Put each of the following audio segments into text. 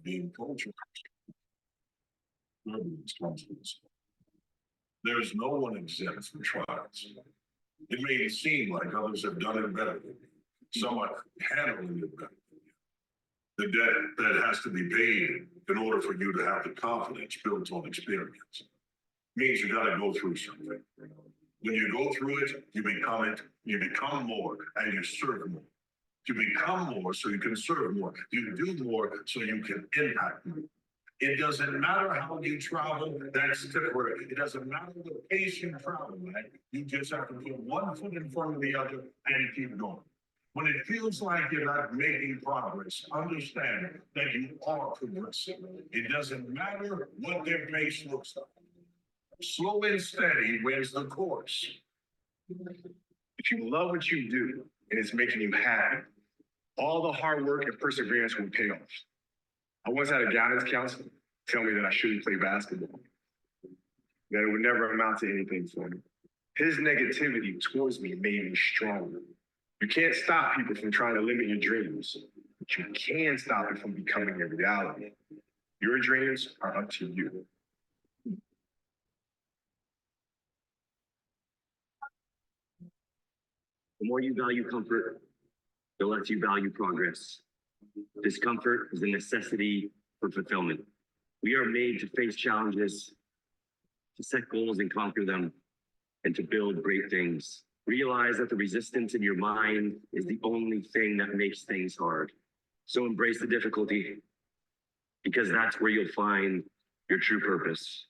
being cultural. There's no one exempt from trials. It may seem like others have done it better than you. Some are handling it better than you. The debt that has to be paid in order for you to have the confidence built on experience means you got to go through something. When you go through it, you become more, and you serve more. You become more so you can serve more. You do more so you can impact more. It doesn't matter how you travel, that's the word. It doesn't matter the pace you travel at. You just have to put one foot in front of the other and keep going. When it feels like you're not making progress, understand that you are progressing. It doesn't matter what their pace looks like. Slow and steady wins the course. If you love what you do and it's making you happy, all the hard work and perseverance will pay off. I once had a guidance counselor tell me that I shouldn't play basketball, that it would never amount to anything for me. His negativity towards me made me stronger. You can't stop people from trying to limit your dreams, but you can stop it from becoming a reality. Your dreams are up to you. The more you value comfort, the less you value progress. Discomfort is a necessity for fulfillment. We are made to face challenges, to set goals and conquer them, and to build great things. Realize that the resistance in your mind is the only thing that makes things hard. So embrace the difficulty, because that's where you'll find your true purpose.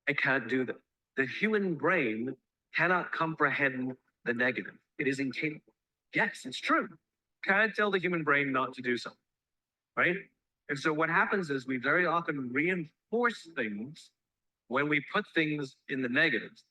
I can't do that. The human brain cannot comprehend the negative. It is incapable. Yes, it's true. Can't tell the human brain not to do something, right? And so what happens is we very often reinforce things when we put things in the negatives.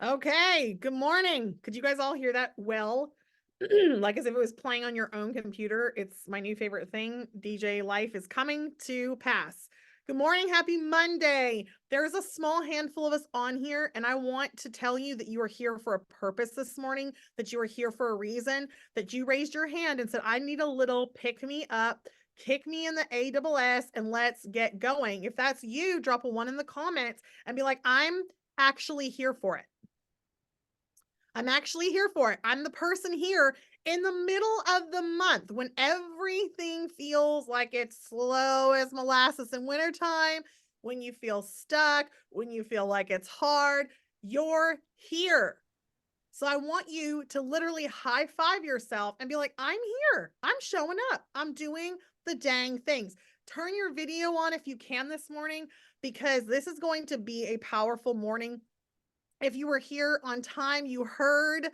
Okay, good morning. Could you guys all hear that well? Like as if it was playing on your own computer. It's my new favorite thing. DJ Life is coming to pass. Good morning. Happy Monday. There's a small handful of us on here, and I want to tell you that you are here for a purpose this morning, that you are here for a reason, that you raised your hand and said, I need a little pick me up, kick me in the ASS, and let's get going. If that's you, drop a 1 in the comments and be like, I'm actually here for it. I'm actually here for it. I'm the person here in the middle of the month when everything feels like it's slow as molasses in wintertime, when you feel stuck, when you feel like it's hard, you're here. So I want you to literally high five yourself and be like, I'm here. I'm showing up. I'm doing the dang things. Turn your video on if you can this morning, because this is going to be a powerful morning. If you were here on time, you heard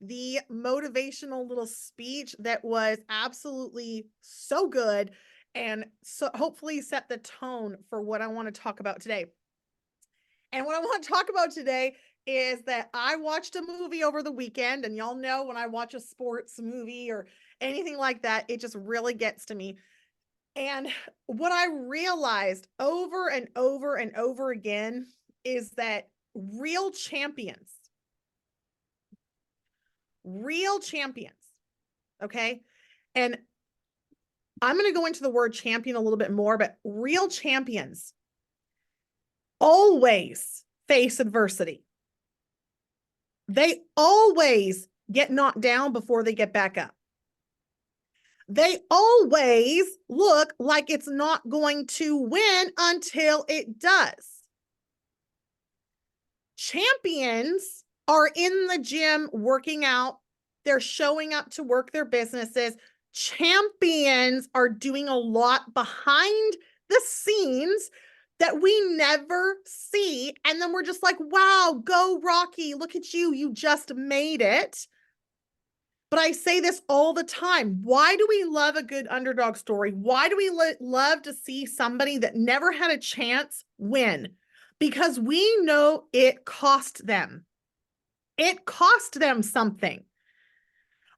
the motivational little speech that was absolutely so good, and so hopefully set the tone for what I want to talk about today. And what I want to talk about today is that I watched a movie over the weekend, and y'all know when I watch a sports movie or anything like that, it just really gets to me. And what I realized over and over and over again is that real champions, okay? And I'm going to go into the word champion a little bit more, but real champions always face adversity. They always get knocked down before they get back up. They always look like it's not going to win until it does. Champions are in the gym working out. They're showing up to work their businesses. Champions are doing a lot behind the scenes that we never see. And then we're just like, wow, go Rocky. Look at you. You just made it. But I say this all the time. Why do we love a good underdog story? Why do we love to see somebody that never had a chance win? Because we know it cost them. It cost them something.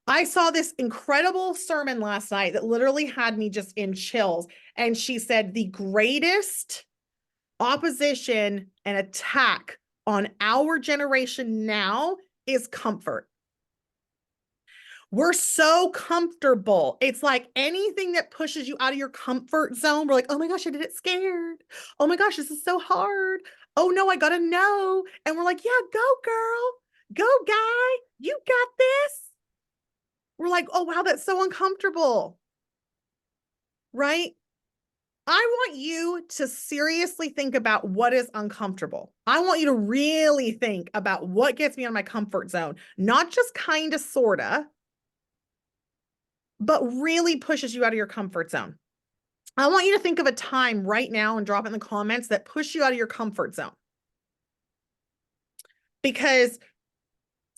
I saw this incredible sermon last night that literally had me just in chills. And she said, the greatest opposition and attack on our generation now is comfort. We're so comfortable. It's like anything that pushes you out of your comfort zone. We're like, oh my gosh, I did it scared. Oh my gosh, this is so hard. Oh no, I gotta know. And we're like, yeah, go girl, go guy, you got this. We're like, oh wow, that's so uncomfortable. Right? I want you to seriously think about what is uncomfortable. I want you to really think about what gets me out of my comfort zone, not just kind of, sort of, but really pushes you out of your comfort zone. I want you to think of a time right now and drop it in the comments that push you out of your comfort zone. Because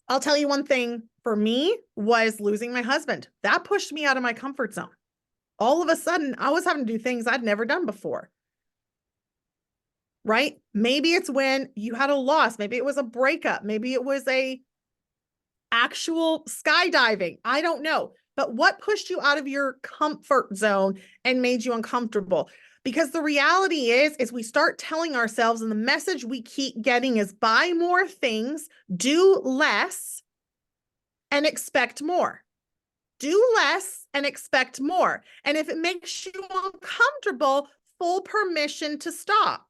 I'll tell you one thing for me was losing my husband. That pushed me out of my comfort zone. All of a sudden, I was having to do things I'd never done before. Right? Maybe it's when you had a loss. Maybe it was a breakup. Maybe it was a actual skydiving. I don't know. But what pushed you out of your comfort zone and made you uncomfortable? Because the reality is we start telling ourselves, and the message we keep getting is buy more things, do less, and expect more. Do less and expect more. And if it makes you uncomfortable, full permission to stop.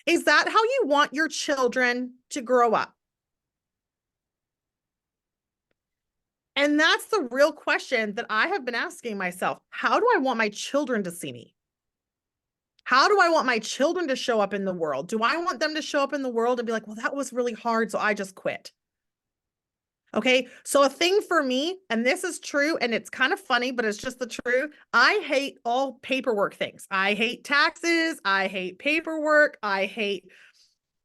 Is that how you want your children to grow up? And that's the real question that I have been asking myself. How do I want my children to see me? How do I want my children to show up in the world? Do I want them to show up in the world and be like, well, that was really hard, so I just quit? Okay, so a thing for me, and this is true, and it's kind of funny, but it's just the truth. I hate all paperwork things. I hate taxes. I hate paperwork. I hate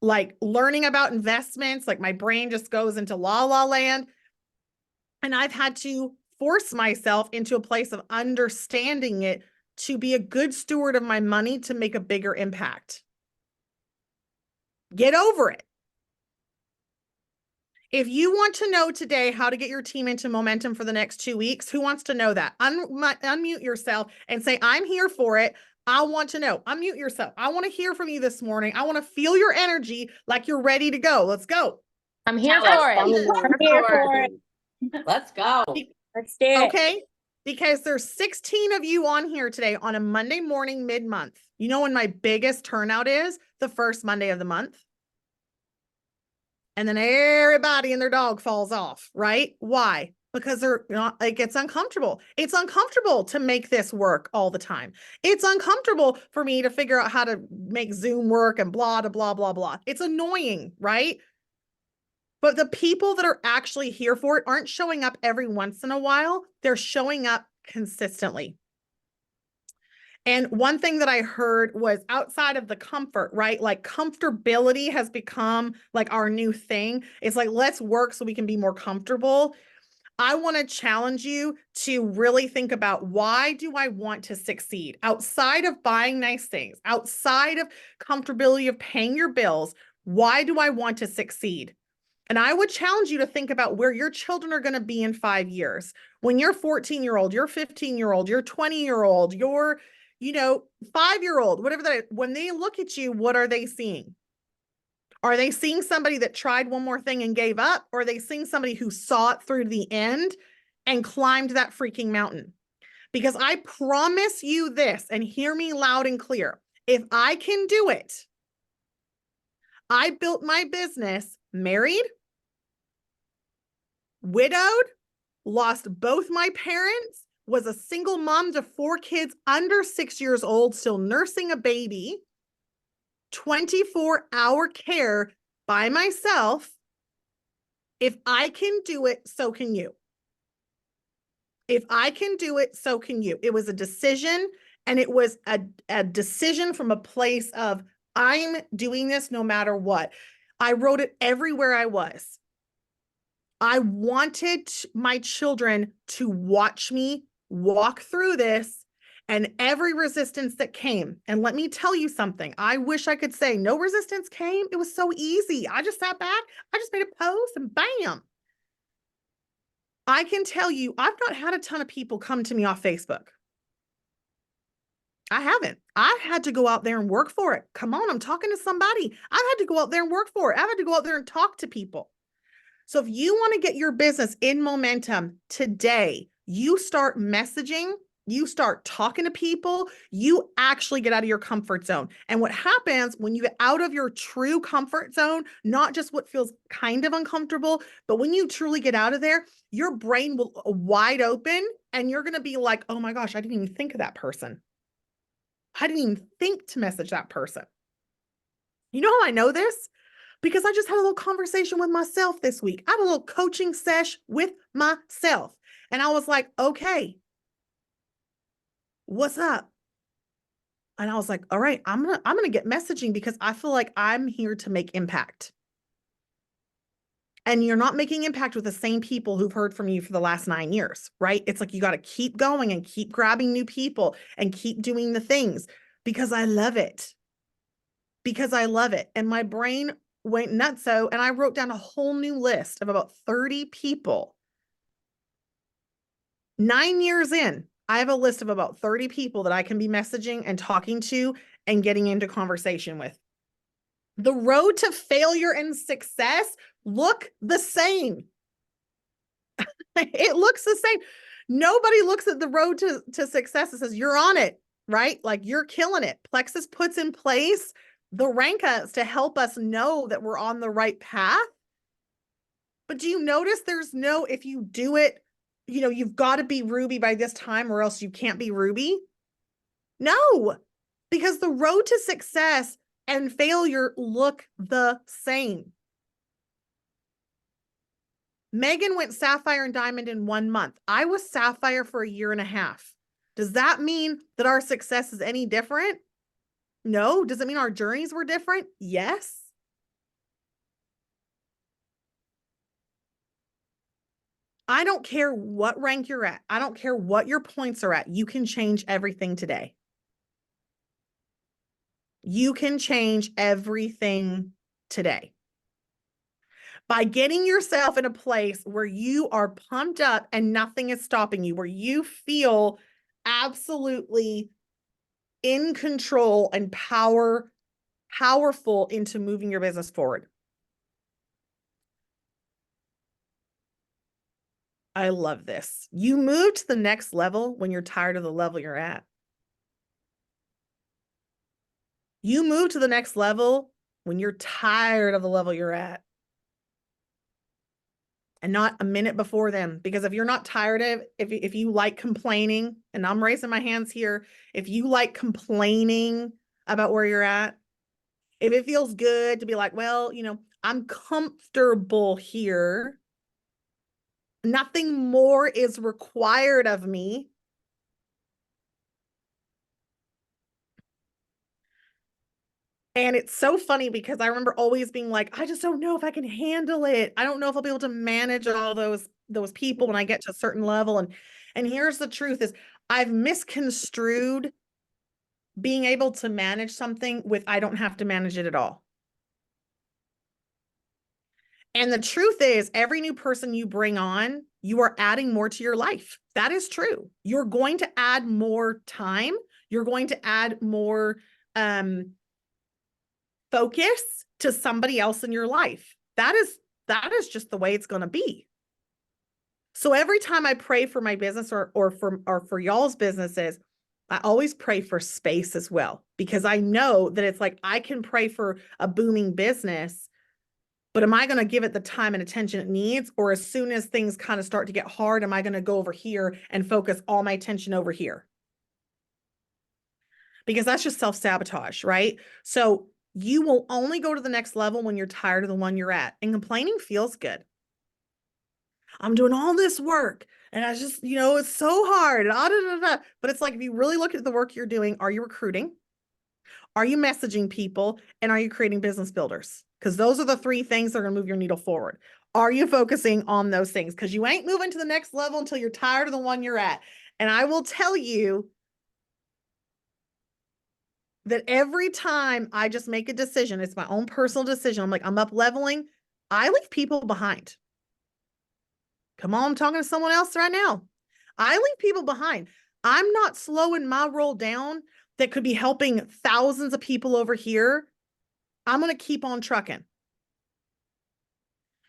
like learning about investments. Like my brain just goes into la la land. And I've had to force myself into a place of understanding it to be a good steward of my money to make a bigger impact. Get over it. If you want to know today how to get your team into momentum for the next 2 weeks, who wants to know that? Unmute yourself and say, I'm here for it. I want to know. Unmute yourself. I want to hear from you this morning. I want to feel your energy like you're ready to go. Let's go. I'm here Tell us. for it. I'm here for it. Let's go. Let's do it. Okay, because there's 16 of you on here today on a Monday morning mid-month. You know when my biggest turnout is? The first Monday of the month. And then everybody and their dog falls off, right? Why? Because they're not, it gets uncomfortable. It's uncomfortable to make this work all the time. It's uncomfortable for me to figure out how to make Zoom work and blah, blah, blah, blah. It's annoying, right? But the people that are actually here for it aren't showing up every once in a while. They're showing up consistently. And one thing that I heard was outside of the comfort, right? Like comfortability has become like our new thing. It's like, let's work so we can be more comfortable. I want to challenge you to really think about, why do I want to succeed? Outside of buying nice things, outside of comfortability of paying your bills, why do I want to succeed? And I would challenge you to think about where your children are going to be in 5 years. When you're 14-year-old, you're 15-year-old, you're 20-year-old, you're 5-year-old, whatever that is. When they look at you, what are they seeing? Are they seeing somebody that tried one more thing and gave up? Or are they seeing somebody who saw it through to the end and climbed that freaking mountain? Because I promise you this, and hear me loud and clear. If I can do it, I built my business married, widowed, lost both my parents, was a single mom to 4 kids under 6 years old, still nursing a baby, 24-hour care by myself. If I can do it, so can you. If I can do it, so can you. It was a decision, and it was a decision from a place of, I'm doing this no matter what. I wrote it everywhere I was. I wanted my children to watch me walk through this and every resistance that came. And let me tell you something. I wish I could say no resistance came. It was so easy. I just sat back. I just made a post and bam. I can tell you, I've not had a ton of people come to me off Facebook. I haven't. I've had to go out there and work for it. Come on, I'm talking to somebody. I've had to go out there and work for it. I've had to go out there and talk to people. So if you want to get your business in momentum today, you start messaging, you start talking to people, you actually get out of your comfort zone. And what happens when you get out of your true comfort zone, not just what feels kind of uncomfortable, but when you truly get out of there, your brain will wide open and you're going to be like, oh my gosh, I didn't even think of that person. I didn't even think to message that person. You know how I know this? Because I just had a little conversation with myself this week. I had a little coaching sesh with myself. And I was like, okay, what's up? And I was like, all right, I'm gonna get messaging because I feel like I'm here to make impact. And you're not making impact with the same people who've heard from you for the last 9 years, right? It's like you got to keep going and keep grabbing new people and keep doing the things because I love it. Because I love it. And my brain went nuts. So, and I wrote down a whole new list of about 30 people. 9 years in, I have a list of about 30 people that I can be messaging and talking to and getting into conversation with. The road to failure and success look the same. It looks the same. Nobody looks at the road to success and says, you're on it, right? Like you're killing it. Plexus puts in place the rankas to help us know that we're on the right path. But do you notice there's no, if you do it, you know, you've got to be Ruby by this time or else you can't be Ruby? No, because the road to success and failure look the same. Megan went Sapphire and Diamond in 1 month. I was Sapphire for 1.5 years. Does that mean that our success is any different? No. Does it mean our journeys were different? Yes. I don't care what rank you're at. I don't care what your points are at. You can change everything today. You can change everything today. By getting yourself in a place where you are pumped up and nothing is stopping you, where you feel absolutely in control and powerful into moving your business forward. I love this. You move to the next level when you're tired of the level you're at. You move to the next level when you're tired of the level you're at. And not a minute before them. Because if you're not tired of, if you like complaining, and I'm raising my hands here, if you like complaining about where you're at, if it feels good to be like, well, you know, I'm comfortable here, nothing more is required of me. And it's so funny because I remember always being like, I just don't know if I can handle it. I don't know if I'll be able to manage all those people when I get to a certain level. And here's the truth is I've misconstrued being able to manage something with I don't have to manage it at all. And the truth is every new person you bring on, you are adding more to your life. That is true. You're going to add more time. You're going to add more focus to somebody else in your life. That is just the way it's going to be. So every time I pray for my business or for y'all's businesses, I always pray for space as well, because I know that it's like I can pray for a booming business, but am I going to give it the time and attention it needs? Or as soon as things kind of start to get hard, am I going to go over here and focus all my attention over here? Because that's just self-sabotage, right? So you will only go to the next level when you're tired of the one you're at. And complaining feels good. I'm doing all this work and I just, you know, it's so hard. But it's like, if you really look at the work you're doing, are you recruiting? Are you messaging people? And are you creating business builders? Because those are the 3 things that are going to move your needle forward. Are you focusing on those things? Because you ain't moving to the next level until you're tired of the one you're at. And I will tell you that every time I just make a decision, it's my own personal decision. I'm like, I'm up leveling. I leave people behind. Come on, I'm talking to someone else right now. I leave people behind. I'm not slowing my roll down that could be helping thousands of people over here, I'm going to keep on trucking.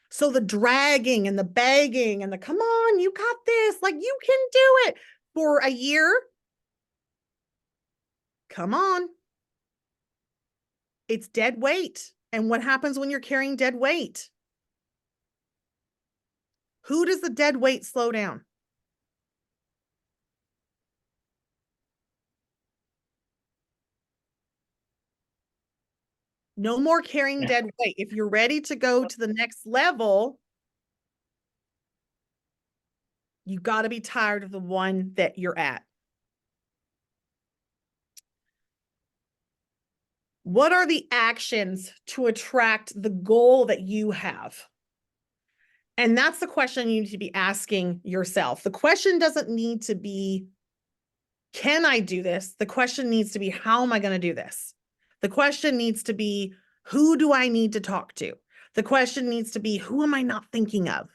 So the dragging and the begging and the, come on, you got this, like you can do it for a year. Come on. It's dead weight. And what happens when you're carrying dead weight? Who does the dead weight slow down? No more carrying dead weight. If you're ready to go to the next level, you got to be tired of the one that you're at. What are the actions to attract the goal that you have? And that's the question you need to be asking yourself. The question doesn't need to be, can I do this? The question needs to be, how am I going to do this? The question needs to be, who do I need to talk to? The question needs to be, who am I not thinking of?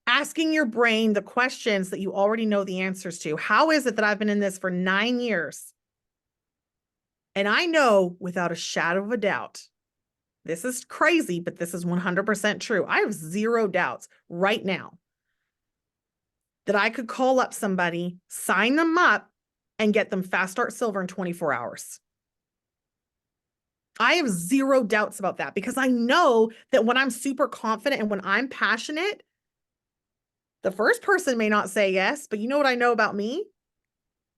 Asking your brain the questions that you already know the answers to. How is it that I've been in this for 9 years? And I know without a shadow of a doubt, this is crazy, but this is 100% true. I have zero doubts right now that I could call up somebody, sign them up, and get them Fast Start Silver in 24 hours. I have zero doubts about that because I know that when I'm super confident and when I'm passionate, the first person may not say yes, but you know what I know about me?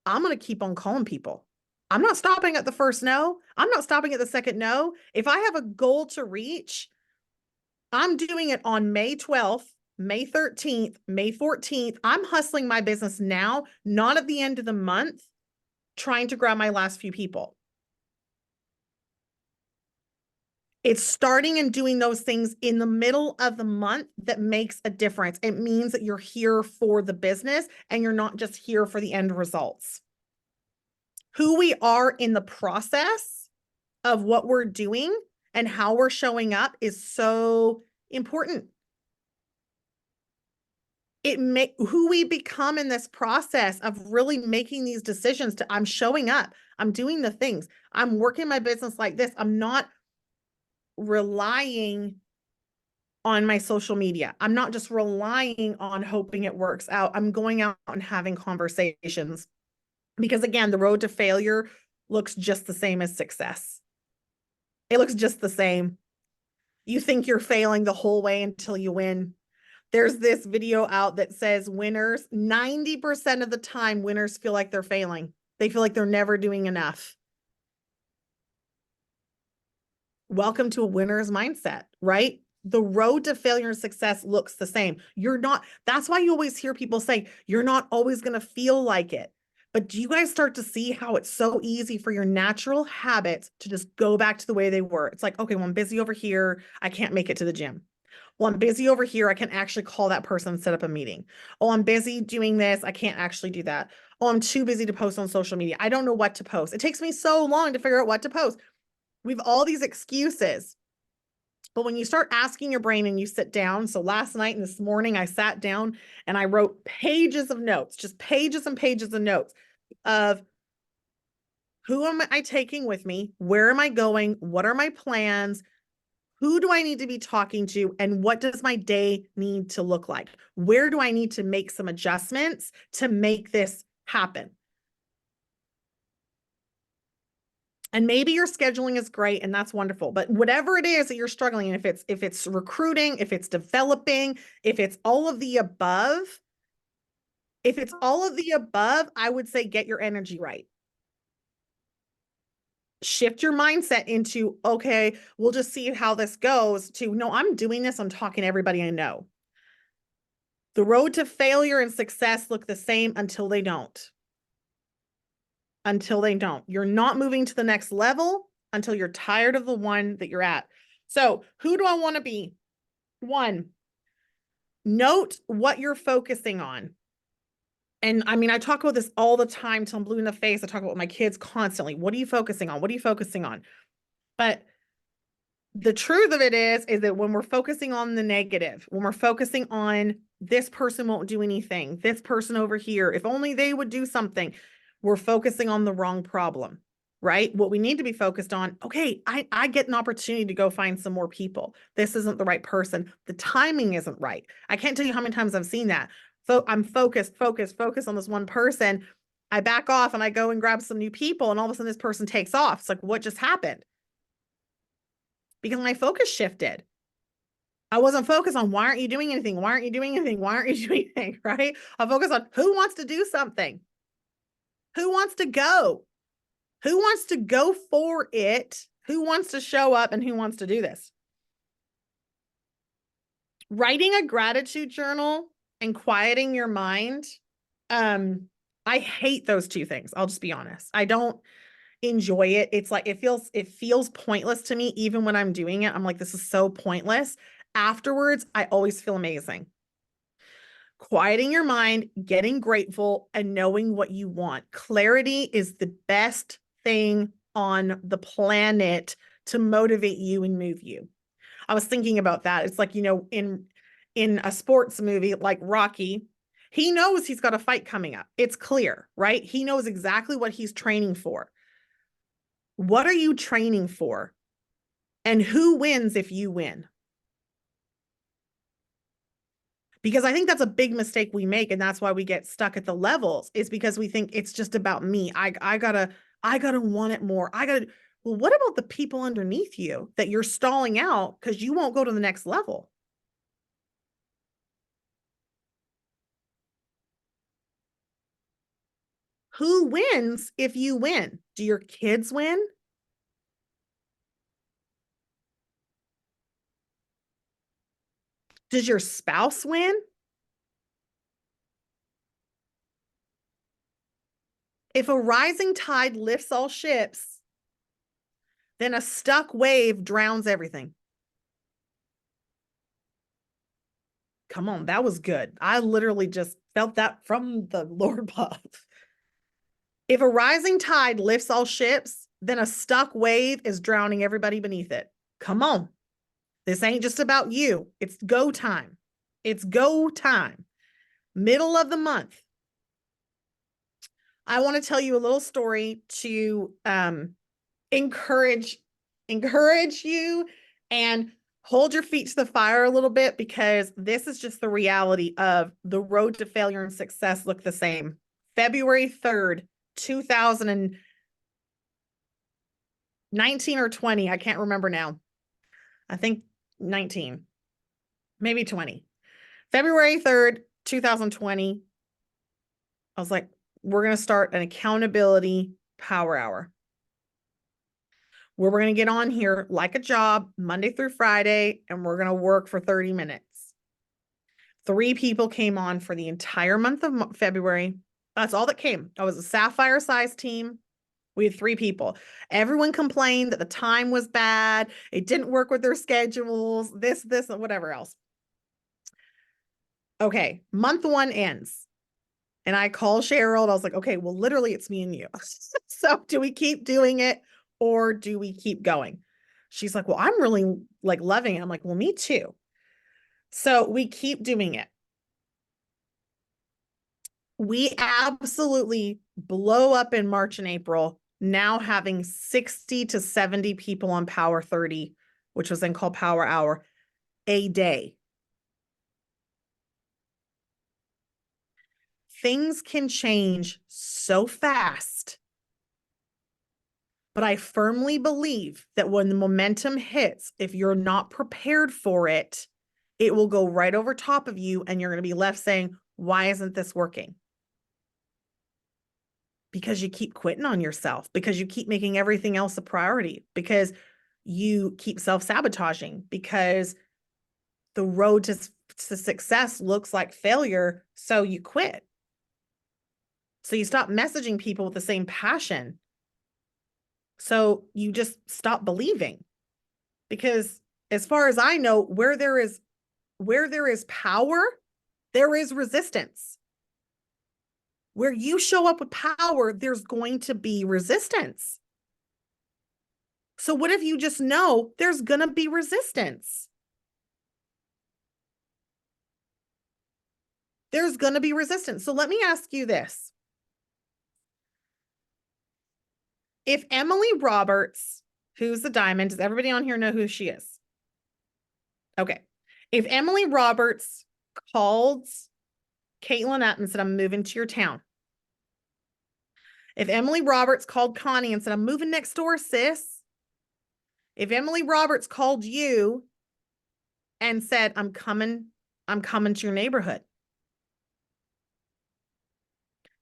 I'm going to keep on calling people. I'm not stopping at the first no. I'm not stopping at the second no. If I have a goal to reach, I'm doing it on May 12th, May 13th, May 14th. I'm hustling my business now, not at the end of the month, trying to grab my last few people. It's starting and doing those things in the middle of the month that makes a difference. It means that you're here for the business and you're not just here for the end results. Who we are in the process of what we're doing and how we're showing up is so important. Who we become in this process of really making these decisions to, I'm showing up, I'm doing the things, I'm working my business like this. I'm not relying on my social media. I'm not just relying on hoping it works out. I'm going out and having conversations. Because again, the road to failure looks just the same as success. It looks just the same. You think you're failing the whole way until you win. There's this video out that says winners, 90% of the time, winners feel like they're failing. They feel like they're never doing enough. Welcome to a winner's mindset, right? The road to failure and success looks the same. That's why you always hear people say, you're not always going to feel like it. But do you guys start to see how it's so easy for your natural habits to just go back to the way they were? It's like, okay, well, I'm busy over here. I can't make it to the gym. Well, I'm busy over here. I can actually call that person and set up a meeting. Oh, I'm busy doing this. I can't actually do that. Oh, I'm too busy to post on social media. I don't know what to post. It takes me so long to figure out what to post. We have all these excuses. But when you start asking your brain and you sit down, so last night and this morning, I sat down and I wrote pages of notes, just pages and pages of notes of who am I taking with me? Where am I going? What are my plans? Who do I need to be talking to? And what does my day need to look like? Where do I need to make some adjustments to make this happen? And maybe your scheduling is great and that's wonderful, but whatever it is that you're struggling, if it's recruiting, if it's developing, if it's all of the above, I would say get your energy right. Shift your mindset into, okay, we'll just see how this goes, to, no, I'm doing this. I'm talking to everybody I know. The road to failure and success look the same until they don't. Until they don't. You're not moving to the next level until you're tired of the one that you're at. So who do I want to be? 1, note what you're focusing on. And I mean, I talk about this all the time till I'm blue in the face. I talk about my kids constantly. What are you focusing on? What are you focusing on? But the truth of it is that when we're focusing on the negative, when we're focusing on this person won't do anything, this person over here, if only they would do something, we're focusing on the wrong problem, right? What we need to be focused on, okay, I get an opportunity to go find some more people. This isn't the right person. The timing isn't right. I can't tell you how many times I've seen that. So I'm focused on this one person. I back off and I go and grab some new people, and all of a sudden this person takes off. It's like, what just happened? Because my focus shifted. I wasn't focused on, why aren't you doing anything? Why aren't you doing anything? Why aren't you doing anything? Right? I focus on, who wants to do something? Who wants to go? Who wants to go for it? Who wants to show up, and who wants to do this? Writing a gratitude journal and quieting your mind. I hate those two things. I'll just be honest. I don't enjoy it. It's like, it feels pointless to me. Even when I'm doing it, I'm like, this is so pointless. Afterwards, I always feel amazing. Quieting your mind, getting grateful, and knowing what you want. Clarity is the best thing on the planet to motivate you and move you. I was thinking about that. It's like, in a sports movie like Rocky, he knows he's got a fight coming up. It's clear, right? He knows exactly what he's training for. What are you training for? And who wins if you win? Because I think that's a big mistake we make. And that's why we get stuck at the levels, is because we think it's just about me. I gotta want it more. Well, what about the people underneath you that you're stalling out because you won't go to the next level? Who wins if you win? Do your kids win? Does your spouse win? If a rising tide lifts all ships, then a stuck wave drowns everything. Come on, that was good. I literally just felt that from the Lord above. If a rising tide lifts all ships, then a stuck wave is drowning everybody beneath it. Come on. This ain't just about you. It's go time. It's go time. Middle of the month. I want to tell you a little story to encourage you and hold your feet to the fire a little bit, because this is just the reality of the road to failure and success look the same. February 3rd, 2019 or 20, I can't remember now. I think 19, maybe 20. February 3rd, 2020. I was like, we're going to start an accountability power hour, where we're going to get on here like a job Monday through Friday, and we're going to work for 30 minutes. 3 people came on for the entire month of February. That's all that came. I was a sapphire size team. We had 3 people. Everyone complained that the time was bad. It didn't work with their schedules, this, and whatever else. Okay, month 1 ends. And I call Cheryl, and I was like, okay, well, literally it's me and you. So do we keep doing it, or do we keep going? She's like, well, I'm really like loving it. I'm like, well, me too. So we keep doing it. We absolutely blow up in March and April, now having 60 to 70 people on Power 30, which was then called Power Hour, a day. Things can change so fast. But I firmly believe that when the momentum hits, if you're not prepared for it, it will go right over top of you, and you're going to be left saying, why isn't this working? Because you keep quitting on yourself, because you keep making everything else a priority, because you keep self-sabotaging, because the road to success looks like failure, so you quit. So you stop messaging people with the same passion. So you just stop believing, because as far as I know, where there is power, there is resistance. Where you show up with power, there's going to be resistance. So what if you just know there's going to be resistance? There's going to be resistance. So let me ask you this. If Emily Roberts, who's the diamond, does everybody on here know who she is? Okay. If Emily Roberts called Caitlin up and said, I'm moving to your town. If Emily Roberts called Connie and said, I'm moving next door, sis. If Emily Roberts called you and said, I'm coming to your neighborhood.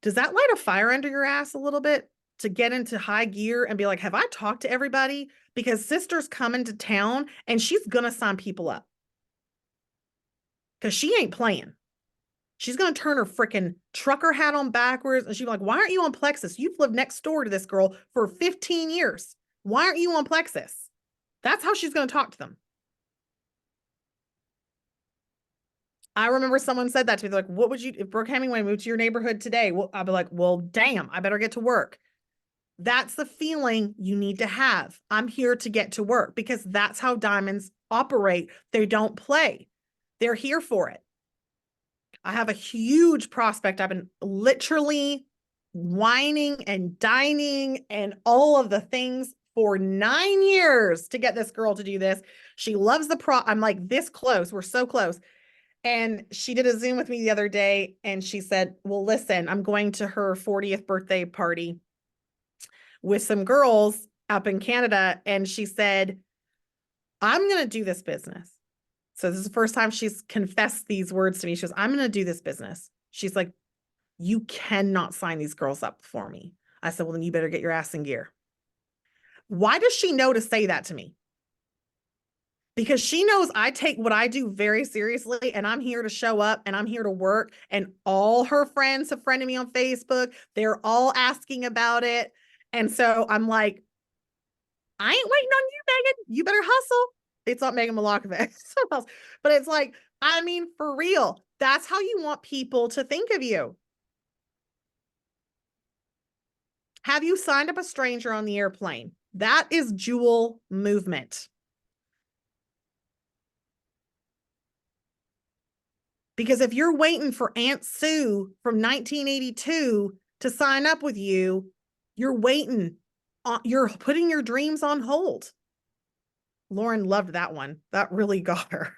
Does that light a fire under your ass a little bit to get into high gear and be like, have I talked to everybody? Because sister's coming to town and she's going to sign people up. Because she ain't playing. She's going to turn her freaking trucker hat on backwards. And she'll be like, why aren't you on Plexus? You've lived next door to this girl for 15 years. Why aren't you on Plexus? That's how she's going to talk to them. I remember someone said that to me. They're like, what would you, if Brooke Hemingway moved to your neighborhood today? Well, I'd be like, well, damn, I better get to work. That's the feeling you need to have. I'm here to get to work because that's how diamonds operate. They don't play. They're here for it. I have a huge prospect. I've been literally whining and dining and all of the things for 9 years to get this girl to do this. She loves the I'm like this close. We're so close. And she did a Zoom with me the other day and she said, well, listen, I'm going to her 40th birthday party with some girls up in Canada. And she said, I'm going to do this business. So this is the first time she's confessed these words to me. She goes, I'm going to do this business. She's like, you cannot sign these girls up for me. I said, well, then you better get your ass in gear. Why does she know to say that to me? Because she knows I take what I do very seriously and I'm here to show up and I'm here to work. And all her friends have friended me on Facebook. They're all asking about it. And so I'm like, I ain't waiting on you, Megan. You better hustle. It's not Megan Malakovic, someone else. But it's like, I mean, for real, that's how you want people to think of you. Have you signed up a stranger on the airplane? That is jewel movement. Because if you're waiting for Aunt Sue from 1982 to sign up with you, you're waiting. You're putting your dreams on hold. Lauren loved that one. That really got her.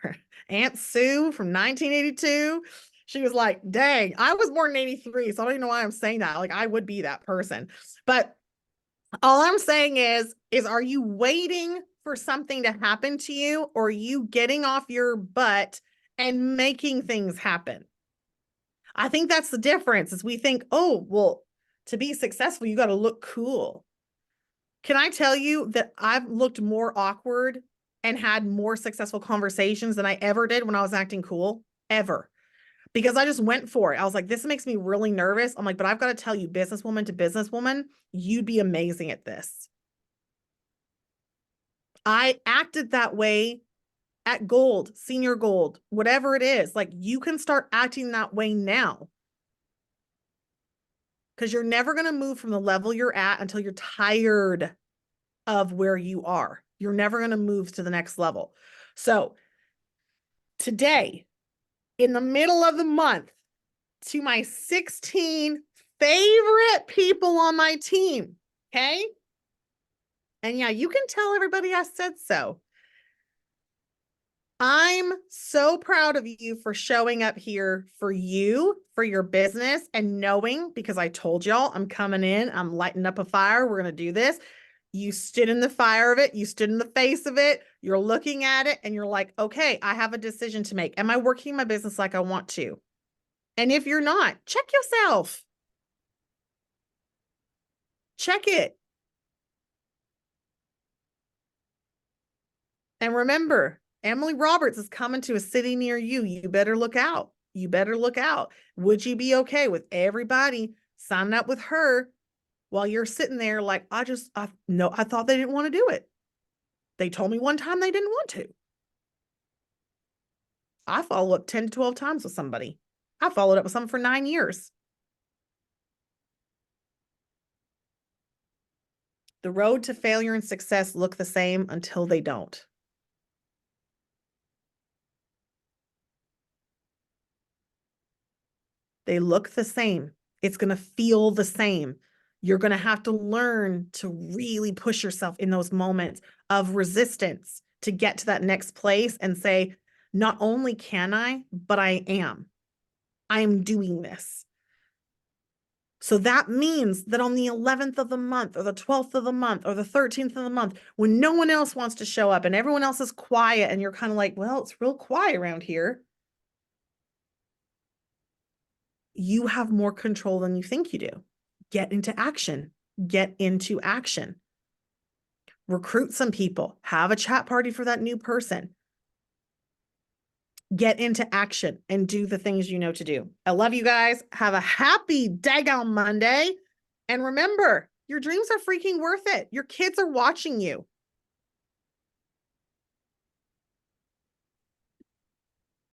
Aunt Sue from 1982. She was like, dang, I was born in 83. So I don't even know why I'm saying that. Like I would be that person. But all I'm saying is are you waiting for something to happen to you or are you getting off your butt and making things happen? I think that's the difference is we think, oh, well, to be successful, you got to look cool. Can I tell you that I've looked more awkward and had more successful conversations than I ever did when I was acting cool, ever. Because I just went for it. I was like, this makes me really nervous. I'm like, but I've got to tell you, businesswoman to businesswoman, you'd be amazing at this. I acted that way at gold, senior gold, whatever it is. Like you can start acting that way now. Because you're never going to move from the level you're at until you're tired of where you are. You're never going to move to the next level. So today, in the middle of the month, to my 16 favorite people on my team, okay? And yeah, you can tell everybody I said so. I'm so proud of you for showing up here for you, for your business, and knowing, because I told y'all I'm coming in, I'm lighting up a fire, we're going to do this. You stood in the fire of it, you stood in the face of it, you're looking at it, and you're like, okay, I have a decision to make. Am I working my business like I want to? And if you're not, check yourself. Check it. And remember, Emily Roberts is coming to a city near you. You better look out. You better look out. Would you be okay with everybody signing up with her while you're sitting there like, I thought they didn't want to do it. They told me one time they didn't want to. I follow up 10 to 12 times with somebody. I followed up with someone for 9 years. The road to failure and success look the same until they don't. They look the same. It's going to feel the same. You're going to have to learn to really push yourself in those moments of resistance to get to that next place and say, not only can I, but I am. I am doing this. So that means that on the 11th of the month or the 12th of the month or the 13th of the month, when no one else wants to show up and everyone else is quiet and you're kind of like, well, it's real quiet around here. You have more control than you think you do. Get into action. Get into action. Recruit some people. Have a chat party for that new person. Get into action and do the things you know to do. I love you guys. Have a happy daggone Monday. And remember, your dreams are freaking worth it. Your kids are watching you.